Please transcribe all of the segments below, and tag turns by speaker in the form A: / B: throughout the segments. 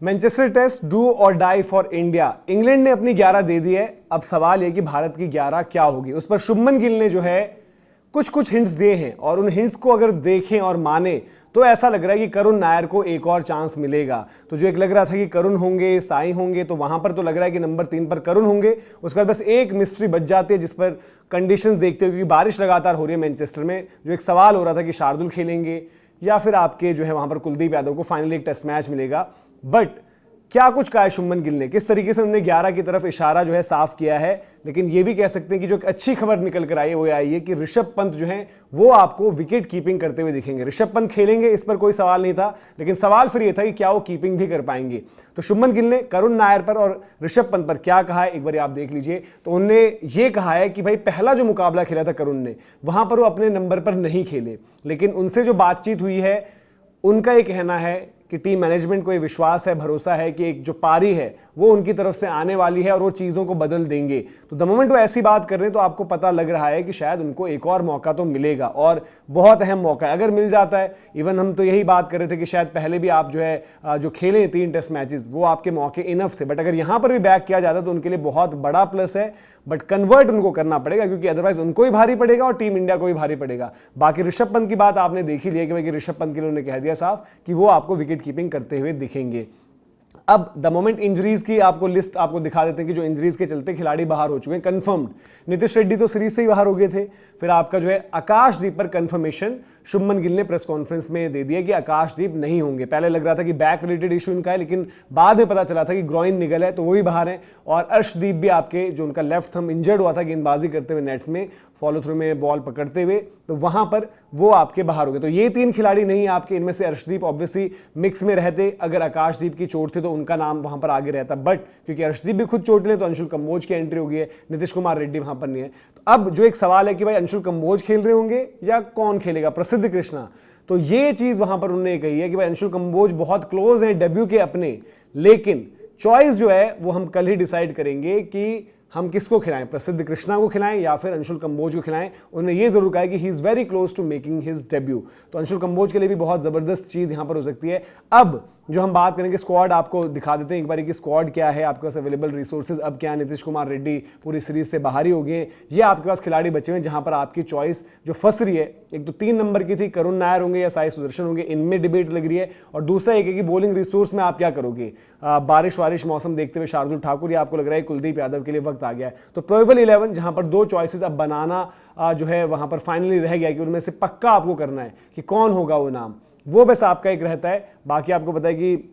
A: Manchester test do और die for India. England ने अपनी 11 दे दी है। अब सवाल यह कि भारत की 11 क्या होगी। उस पर शुभमन गिल ने जो है कुछ हिंट्स दिए हैं और उन हिंट्स को अगर देखें और माने तो ऐसा लग रहा है कि करुण नायर को एक और चांस मिलेगा। तो जो एक लग रहा था कि करुण होंगे, साई होंगे, तो वहां पर तो लग रहा है कि नंबर 3 पर करुण होंगे। उसके बाद बस एक मिस्ट्री बच जाती है जिस पर कंडीशंस देखते हुए, क्योंकि बारिश लगातार हो रही है मैनचेस्टर में, जो एक सवाल हो रहा था कि शार्दुल खेलेंगे या फिर आपके जो है वहां पर कुलदीप यादव को फाइनली एक टेस्ट मैच मिलेगा। बट क्या कुछ कहा है शुभमन गिल ने, किस तरीके से उन्होंने 11 की तरफ इशारा जो है साफ किया है। लेकिन यह भी कह सकते हैं कि जो एक अच्छी खबर निकल कर आई है वो आई है कि ऋषभ पंत जो है वो आपको विकेट कीपिंग करते हुए दिखेंगे। ऋषभ पंत खेलेंगे, इस पर कोई सवाल नहीं था, लेकिन सवाल फिर यह था कि क्या वो कीपिंग भी कर पाएंगे। तो शुभमन गिल ने करुण नायर पर और ऋषभ पंत पर क्या कहा है एक बार आप देख लीजिए। तो उन्होंने ये कहा है कि भाई पहला जो मुकाबला खेला था करुण ने, वहां पर वो अपने नंबर पर नहीं खेले, लेकिन उनसे जो बातचीत हुई है उनका ये कहना है कि टीम मैनेजमेंट को ये विश्वास है, भरोसा है कि एक जो पारी है वो उनकी तरफ से आने वाली है और वो चीज़ों को बदल देंगे। तो द मोमेंट वो ऐसी बात कर रहे हैं तो आपको पता लग रहा है कि शायद उनको एक और मौका तो मिलेगा और बहुत अहम मौका है अगर मिल जाता है। इवन हम तो यही बात कर रहे थे कि शायद पहले भी आप जो है जो खेले 3 टेस्ट मैचेस वो आपके मौके इनफ थे, बट अगर यहां पर भी बैक किया जाता तो उनके लिए बहुत बड़ा प्लस है। बट कन्वर्ट उनको करना पड़ेगा क्योंकि अदरवाइज उनको भी भारी पड़ेगा और टीम इंडिया को भी भारी पड़ेगा। बाकी ऋषभ पंत की बात आपने देख ही लिया कि भाई ऋषभ पंत के लिए उन्होंने कह दिया साफ कि वो आपको विकेट कीपिंग करते हुए दिखेंगे। अब द मोमेंट इंजरीज की आपको लिस्ट आपको दिखा देते हैं कि जो इंजरीज के चलते खिलाड़ी बाहर हो चुके हैं कंफर्म्ड। नीतीश रेड्डी तो सीरीज से ही बाहर हो गए थे। फिर आपका जो है आकाशदीप पर कंफर्मेशन शुभमन गिल ने प्रेस कॉन्फ्रेंस में दे दिया कि आकाशदीप नहीं होंगे। पहले लग रहा था कि बैक रिलेटेड इशू इनका है, लेकिन बाद में पता चला था कि ग्रोइन निगल है, तो वो भी बाहर है। और अर्शदीप भी आपके जो उनका लेफ्ट थंब इंजर्ड हुआ था गेंदबाजी करते हुए नेट्स में, फॉलो थ्रू में बॉल पकड़ते हुए, तो वहां पर वो आपके बाहर हो गए। तो ये 3 खिलाड़ी नहीं आपके, इनमें से अर्शदीप ऑब्वियसली मिक्स में रहते। अगर आकाशदीप की चोट थी तो उनका नाम वहां पर आगे रहता, बट क्योंकि अर्शदीप भी खुद चोट ले तो अंशुल कंबोज की एंट्री हो गई है, नीतीश कुमार रेड्डी वहां पर नहीं है। तो अब जो एक सवाल है कि भाई अंशुल कंबोज खेल रहे होंगे या कौन खेलेगा, प्रसिद्ध कृष्णा। तो ये चीज वहां पर उन्होंने कही है कि भाई अंशुल कंबोज बहुत क्लोज है डेब्यू के अपने, लेकिन चॉइस जो है वो हम कल ही डिसाइड करेंगे कि हम किसको खिलाएं, प्रसिद्ध कृष्णा को खिलाएं या फिर अंशुल कंबोज को खिलाएं। उन्होंने ये जरूर कहा है कि he is very close to making his debut. तो अंशुल कंबोज के लिए भी बहुत जबरदस्त चीज यहां पर हो सकती है। अब जो हम बात करेंगे स्क्वाड आपको दिखा देते हैं एक बार कि स्क्वाड क्या है, आपके पास अवेलेबल रिसोर्सेज अब क्या है। नीतीश कुमार रेड्डी पूरी सीरीज से बाहर ही हो गए। ये आपके पास खिलाड़ी बचे हुए हैं जहां पर आपकी चॉइस जो फंस रही है, एक तो 3 नंबर की थी करुण नायर होंगे या साई सुदर्शन होंगे, इनमें डिबेट लग रही है। और दूसरा एक है कि बॉलिंग रिसोर्स में आप क्या करोगे, बारिश वारिश मौसम देखते हुए शार्दुल ठाकुर या आपको लग रहा है कुलदीप यादव के लिए वक्त आ गया है। तो प्रोबेबल 11 जहां पर 2 चॉइसेस अब बनाना जो है वहां पर फाइनली रह गया कि उनमें से पक्का आपको करना है कि कौन होगा वो नाम, वो बस आपका एक रहता है। बाकी आपको पता है कि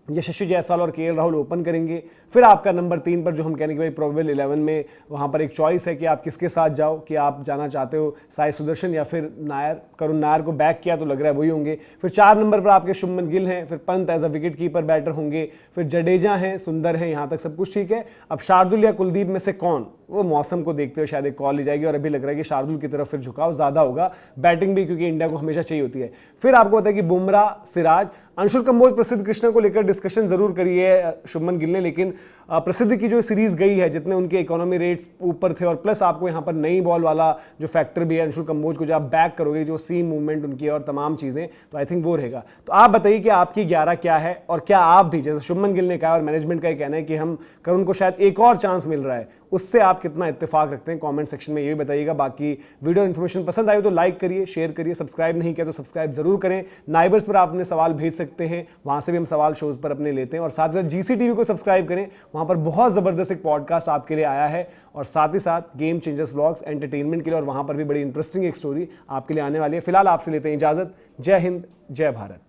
A: यशस्वी जायसवाल और केएल राहुल ओपन करेंगे। फिर आपका नंबर 3 पर जो हम कहने के भाई प्रोबेबल 11 में वहां पर एक चॉइस है कि आप किसके साथ जाओ, कि आप जाना चाहते हो साई सुदर्शन या फिर नायर। करुण नायर को बैक किया तो लग रहा है वही होंगे। फिर 4 नंबर पर आपके शुभमन गिल हैं, फिर Pant as a wicket keeper batter होंगे, फिर जडेजा हैं, सुंदर हैं, यहां तक सब कुछ ठीक है। अब शार्दुल या कुलदीप में से कौन, वो मौसम को देखते हुए शायद एक कॉल ली जाएगी और अभी लग रहा है कि शार्दुल की तरफ फिर झुकाव ज्यादा होगा, बैटिंग भी क्योंकि इंडिया को हमेशा चाहिए होती है। फिर आपको पता है कि बुमराह, सिराज, अंशुल कंबोज, प्रसिद्ध कृष्णा को लेकर डिस्कशन जरूर करी है शुभमन गिल ने, लेकिन प्रसिद्ध की जो सीरीज गई है जितने उनके इकोनॉमी रेट्स ऊपर थे और प्लस आपको यहां पर नई बॉल वाला जो फैक्टर भी है अंशुल कंबोज को जब आप बैक करोगे, जो सीम मूवमेंट उनकी और तमाम चीजें, तो आई थिंक वो रहेगा। तो आप बताइए कि आपकी 11 क्या है और क्या आप भी जैसे शुभमन गिल ने कहा और मैनेजमेंट का ये कहना है कि हम करुण को शायद एक और चांस मिल रहा है, उससे आप कितना इत्तेफाक रखते हैं कमेंट सेक्शन में ये भी बताइएगा। बाकी वीडियो इन्फॉर्मेशन पसंद आई तो लाइक करिए, शेयर करिए, सब्सक्राइब नहीं किया तो सब्सक्राइब जरूर करें। नाइबर्स पर आप अपने सवाल भेज सकते हैं, वहां से भी हम सवाल शोज पर अपने लेते हैं। और साथ ही साथ जीसीटीवी को सब्सक्राइब करें, वहां पर बहुत जबरदस्त एक पॉडकास्ट आपके लिए आया है और साथ ही साथ गेम चेंजर्स व्लॉग्स एंटरटेनमेंट के लिए, और वहां पर भी बड़ी इंटरेस्टिंग एक स्टोरी आपके लिए आने वाली है। फिलहाल आपसे लेते हैं इजाजत। जय हिंद, जय भारत।